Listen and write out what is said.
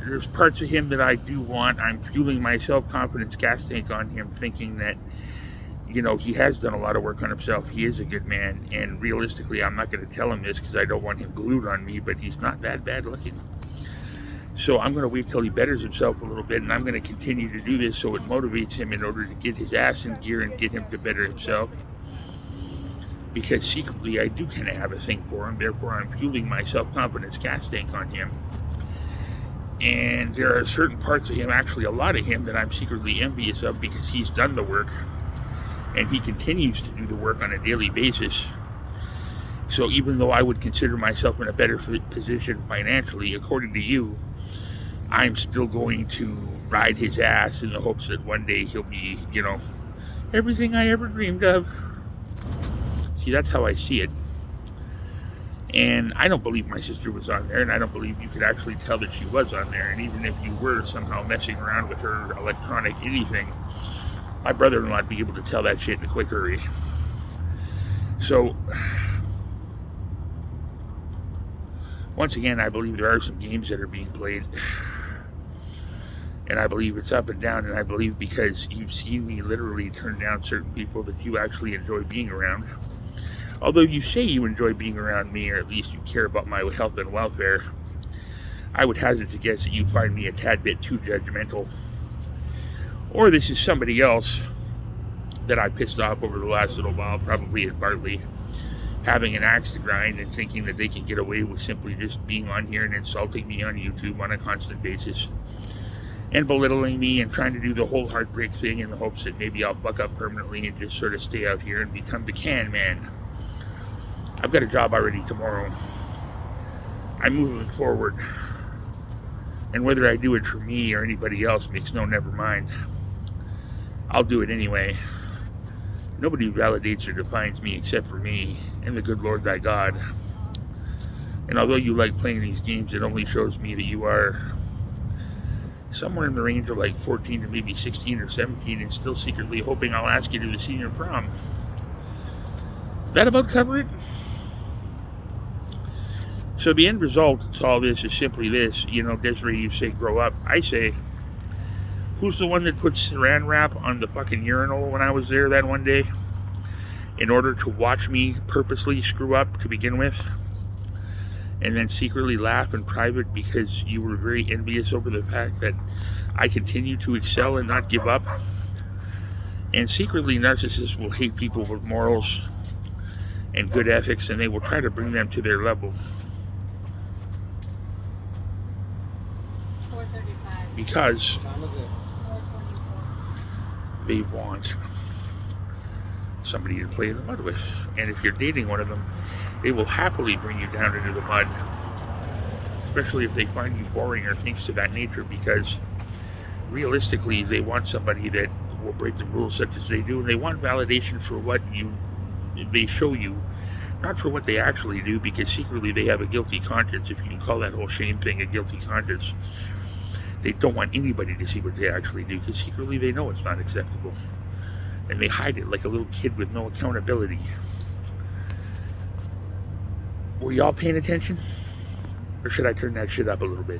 there's parts of him that I do want. I'm fueling my self-confidence gas tank on him, thinking that, he has done a lot of work on himself. He is a good man, and realistically, I'm not going to tell him this because I don't want him glued on me, but he's not that bad looking. So I'm going to wait till he betters himself a little bit, and I'm going to continue to do this so it motivates him in order to get his ass in gear and get him to better himself. Because secretly, I do kind of have a thing for him. Therefore, I'm fueling my self-confidence gas tank on him. And there are certain parts of him, actually a lot of him, that I'm secretly envious of because he's done the work. And he continues to do the work on a daily basis. So even though I would consider myself in a better position financially, according to you, I'm still going to ride his ass in the hopes that one day he'll be, everything I ever dreamed of. See, that's how I see it. And I don't believe my sister was on there, and I don't believe you could actually tell that she was on there. And even if you were somehow messing around with her electronic anything, my brother-in-law would be able to tell that shit in a quick hurry. So, once again, I believe there are some games that are being played. And I believe it's up and down, and I believe because you've seen me literally turn down certain people that you actually enjoy being around. Although you say you enjoy being around me, or at least you care about my health and welfare, I would hazard to guess that you find me a tad bit too judgmental. Or this is somebody else that I pissed off over the last little while, probably at Bartley, having an axe to grind and thinking that they can get away with simply just being on here and insulting me on YouTube on a constant basis. And belittling me and trying to do the whole heartbreak thing in the hopes that maybe I'll fuck up permanently and just sort of stay out here and become the can man. I've got a job already tomorrow. I'm moving forward. And whether I do it for me or anybody else makes no never mind. I'll do it anyway. Nobody validates or defines me except for me and the good Lord thy God. And although you like playing these games, it only shows me that you are somewhere in the range of like 14 to maybe 16 or 17 and still secretly hoping I'll ask you to the senior prom. That about cover it? So the end result to all this is simply this. Desiree, you say grow up. I say, who's the one that put saran wrap on the fucking urinal when I was there that one day in order to watch me purposely screw up to begin with? And then secretly laugh in private because you were very envious over the fact that I continue to excel and not give up. And secretly, narcissists will hate people with morals and good ethics, and they will try to bring them to their level. 4:35. Because they want somebody to play in the mud with. And if you're dating one of them, they will happily bring you down into the mud, especially if they find you boring or things of that nature, because realistically they want somebody that will break the rules such as they do, and they want validation for what they show you, not for what they actually do, because secretly they have a guilty conscience, if you can call that whole shame thing a guilty conscience. They don't want anybody to see what they actually do, because secretly they know it's not acceptable. And they hide it like a little kid with no accountability. Were y'all paying attention? Or should I turn that shit up a little bit?